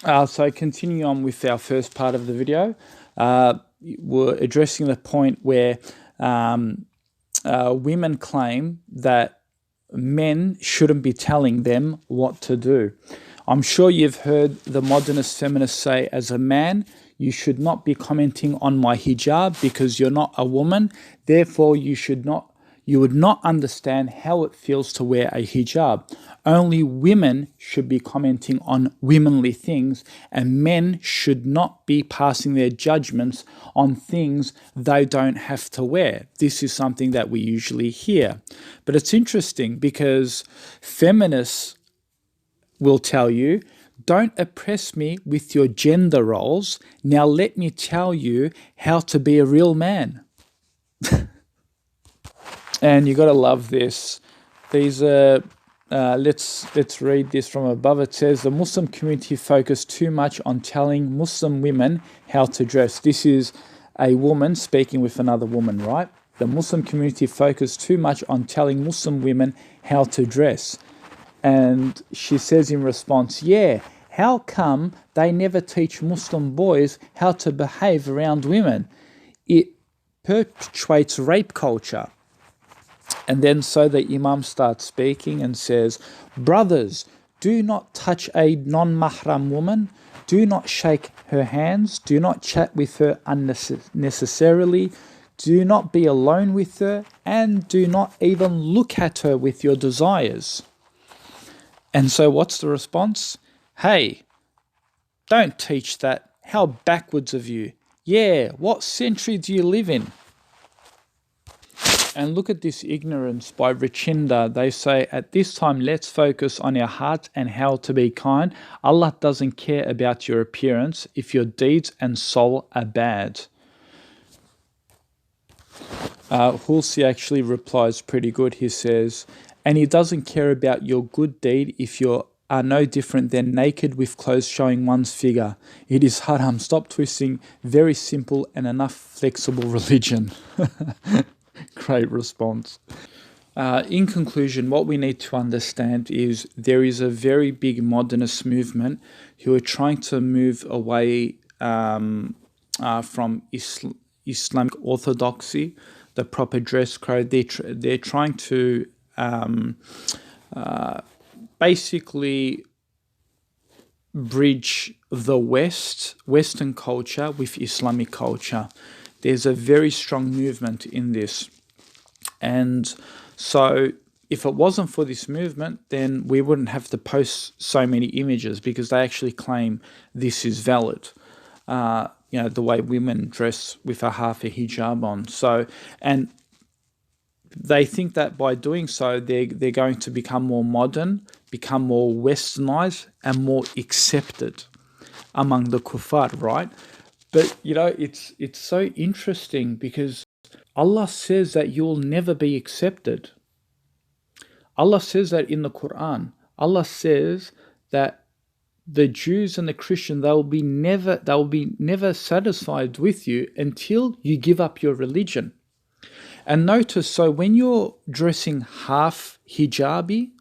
So continuing on with our first part of the video, we're addressing the point where women claim that men shouldn't be telling them what to do. I'm sure you've heard the modernist feminists say, as a man, you should not be commenting on my hijab because you're not a woman. Therefore, you would not understand how it feels to wear a hijab. Only women should be commenting on womanly things, and men should not be passing their judgments on things they don't have to wear. This is something that we usually hear. But it's interesting because feminists will tell you, don't oppress me with your gender roles. Now let me tell you how to be a real man. And you got to love this. These are, let's read this from above. It says, the Muslim community focus too much on telling Muslim women how to dress. This is a woman speaking with another woman, right? The Muslim community focus too much on telling Muslim women how to dress. And she says in response, yeah, how come they never teach Muslim boys how to behave around women? It perpetuates rape culture. And then so the Imam starts speaking and says, brothers, do not touch a non-mahram woman. Do not shake her hands. Do not chat with her unnecessarily. Do not be alone with her. And do not even look at her with your desires. And so what's the response? Hey, don't teach that. How backwards of you. Yeah, what century do you live in? And look at this ignorance by Richinda. They say, at this time, let's focus on our heart and how to be kind. Allah doesn't care about your appearance if your deeds and soul are bad. Hulsi actually replies pretty good. He says, and he doesn't care about your good deed if you are no different than naked with clothes showing one's figure. It is haram. Stop twisting. Very simple and enough flexible religion. Great response. In conclusion, what we need to understand is there is a very big modernist movement who are trying to move away from Islamic orthodoxy, the proper dress code. They're trying to basically bridge the Western culture with Islamic culture. There's a very strong movement in this. And so if it wasn't for this movement, then we wouldn't have to post so many images because they actually claim this is valid. The way women dress with a half a hijab on. So, and they think that by doing so, they're going to become more modern, become more westernized, and more accepted among the kuffar, right? But, it's so interesting because Allah says that you'll never be accepted. Allah says that in the Quran. Allah says that the Jews and the Christians, they will be never satisfied with you until you give up your religion. And notice, so when you're dressing half hijabi,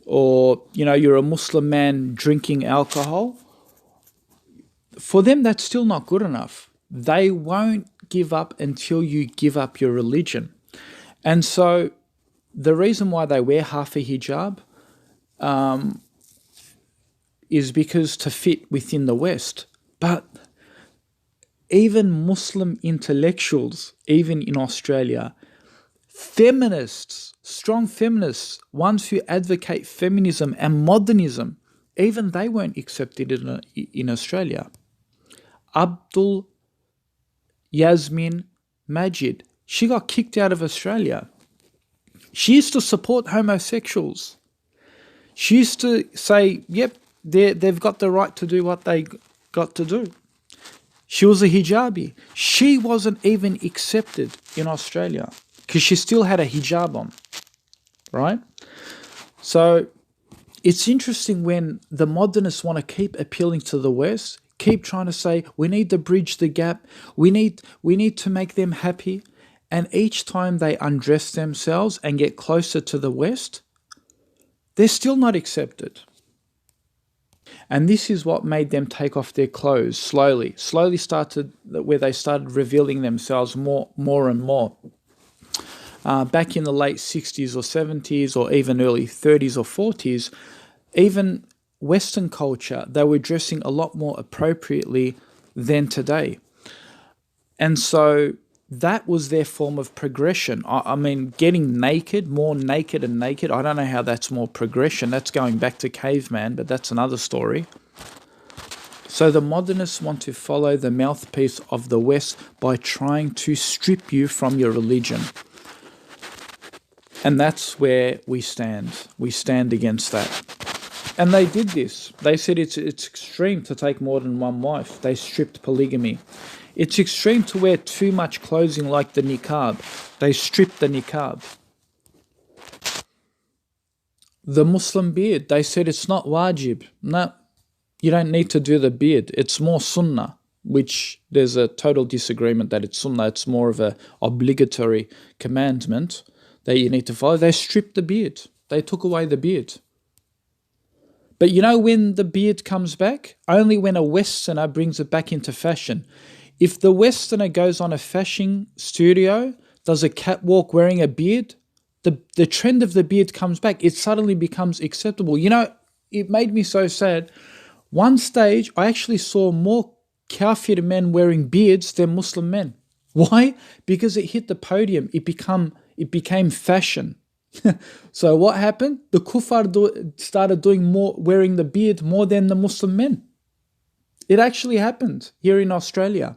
or you're a Muslim man drinking alcohol, for them that's still not good enough. They won't give up until you give up your religion. And so the reason why they wear half a hijab is because to fit within the West. But even Muslim intellectuals, even in Australia, feminists, strong feminists, ones who advocate feminism and modernism, even they weren't accepted in Australia. Abdul Yasmin Majid, she got kicked out of Australia. She used to support homosexuals. She used to say, yep, they've got the right to do what they got to do. She was a hijabi. She wasn't even accepted in Australia because she still had a hijab on, right? So it's interesting when the modernists want to keep appealing to the West, keep trying to say, we need to bridge the gap. We need to make them happy. And each time they undress themselves and get closer to the West, they're still not accepted. And this is what made them take off their clothes slowly started where they started revealing themselves more and more. Back in the late 60s or 70s or even early 30s or 40s, even Western culture, they were dressing a lot more appropriately than today. And so that was their form of progression. I mean, getting naked, more naked and naked, I don't know how that's more progression. That's going back to caveman, but that's another story. So the modernists want to follow the mouthpiece of the West by trying to strip you from your religion. And that's where we stand. We stand against that. And they did this. They said it's extreme to take more than one wife. They stripped polygamy. It's extreme to wear too much clothing like the niqab. They stripped the niqab. The Muslim beard, they said it's not wajib. No, you don't need to do the beard. It's more sunnah, which there's a total disagreement that it's sunnah. It's more of a obligatory commandment that you need to follow. They stripped the beard. They took away the beard. But you know when the beard comes back? Only when a Westerner brings it back into fashion. If the Westerner goes on a fashion studio, does a catwalk wearing a beard, the trend of the beard comes back. It suddenly becomes acceptable. You know, it made me so sad. One stage, I actually saw more kafir men wearing beards than Muslim men. Why? Because it hit the podium. It became fashion. So what happened? The kuffar started wearing the beard more than the Muslim men. It actually happened here in Australia.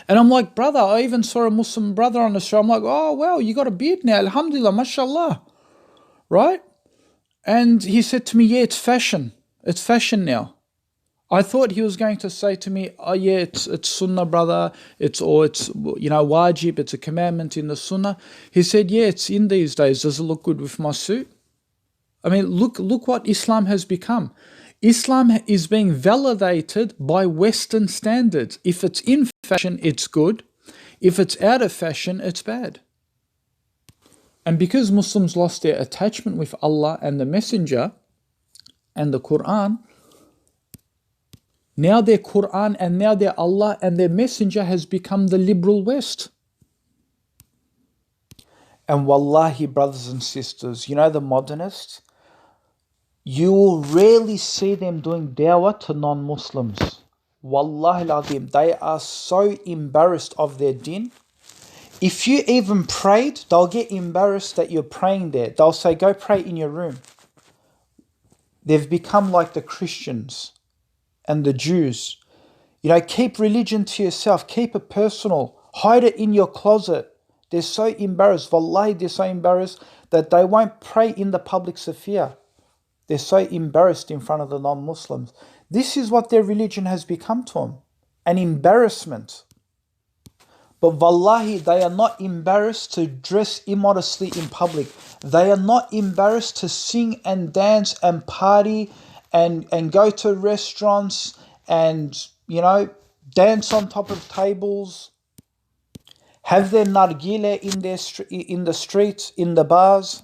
And I'm like, brother, I even saw a Muslim brother on the show. I'm like, oh, wow, you got a beard now. Alhamdulillah, mashallah. Right? And he said to me, yeah, it's fashion. It's fashion now. I thought he was going to say to me, oh yeah, it's sunnah, brother. It's wajib. It's a commandment in the sunnah. He said, yeah, it's in these days. Does it look good with my suit? I mean, look what Islam has become. Islam is being validated by Western standards. If it's in fashion, it's good. If it's out of fashion, it's bad. And because Muslims lost their attachment with Allah and the Messenger and the Quran, now their Quran and now their Allah and their Messenger has become the liberal West. And wallahi, brothers and sisters, you know the modernists? You will rarely see them doing dawah to non-Muslims. Wallahi al-azim, they are so embarrassed of their din. If you even prayed, they'll get embarrassed that you're praying there. They'll say, go pray in your room. They've become like the Christians and the Jews. You know, keep religion to yourself. Keep it personal. Hide it in your closet. They're so embarrassed. Wallahi, they're so embarrassed that they won't pray in the public sphere. They're so embarrassed in front of the non-Muslims. This is what their religion has become to them. An embarrassment. But wallahi, they are not embarrassed to dress immodestly in public. They are not embarrassed to sing and dance and party and go to restaurants and, dance on top of tables. Have their nargile in the streets, in the bars.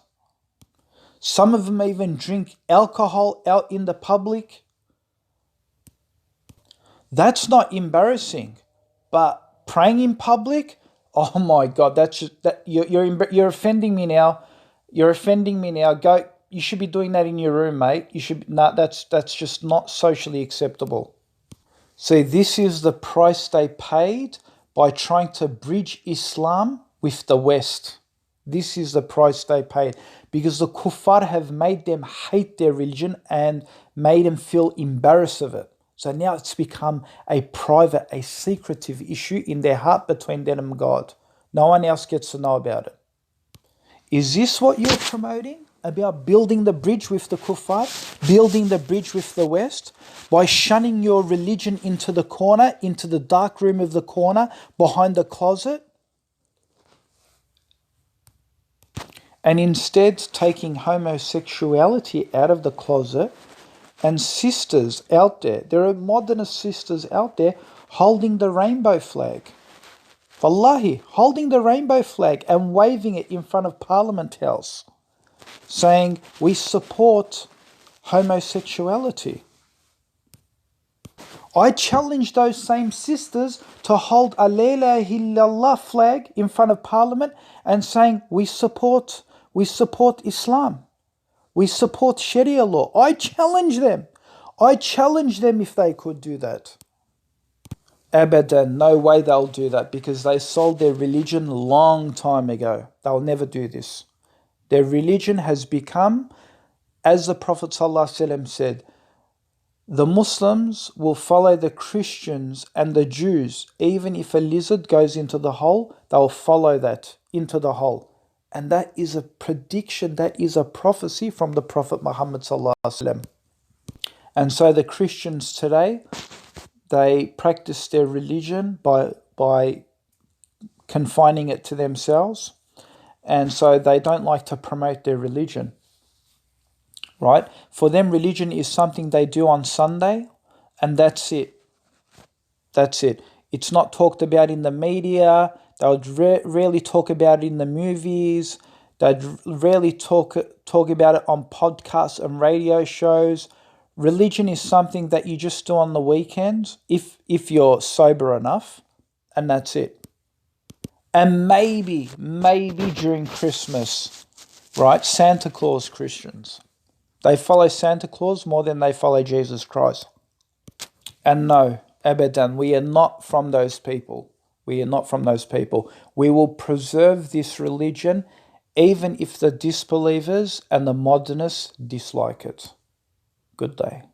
Some of them even drink alcohol out in the public. That's not embarrassing. But praying in public, oh my God, you're offending me now. You're offending me now. Go. You should be doing that in your room, mate. That's just not socially acceptable. See, this is the price they paid by trying to bridge Islam with the West. This is the price they paid because the kuffar have made them hate their religion and made them feel embarrassed of it. So now it's become a private, a secretive issue in their heart between them and God. No one else gets to know about it. Is this what you're promoting? About building the bridge with the kuffar? Building the bridge with the West? By shunning your religion into the corner, into the dark room of the corner, behind the closet? And instead taking homosexuality out of the closet, and sisters out there are modernist sisters out there holding the rainbow flag. Wallahi, holding the rainbow flag and waving it in front of Parliament House, saying we support homosexuality. I challenge those same sisters to hold a La ilaha illallah flag in front of Parliament and saying, we support Islam. We support Sharia law. I challenge them. I challenge them if they could do that. Abadan, no way they'll do that, because they sold their religion a long time ago. They'll never do this. Their religion has become, as the Prophet ﷺ said, the Muslims will follow the Christians and the Jews. Even if a lizard goes into the hole, they'll follow that into the hole. And that is a prediction, that is a prophecy from the Prophet Muhammad ﷺ. And so the Christians today, they practice their religion by confining it to themselves. And so they don't like to promote their religion. Right? For them, religion is something they do on Sunday, and that's it. That's it. It's not talked about in the media. They would rarely talk about it in the movies. They'd rarely talk about it on podcasts and radio shows. Religion is something that you just do on the weekends, if you're sober enough, and that's it. And maybe during Christmas, right? Santa Claus Christians. They follow Santa Claus more than they follow Jesus Christ. And no, abadan, we are not from those people. We are not from those people. We will preserve this religion even if the disbelievers and the modernists dislike it. Good day.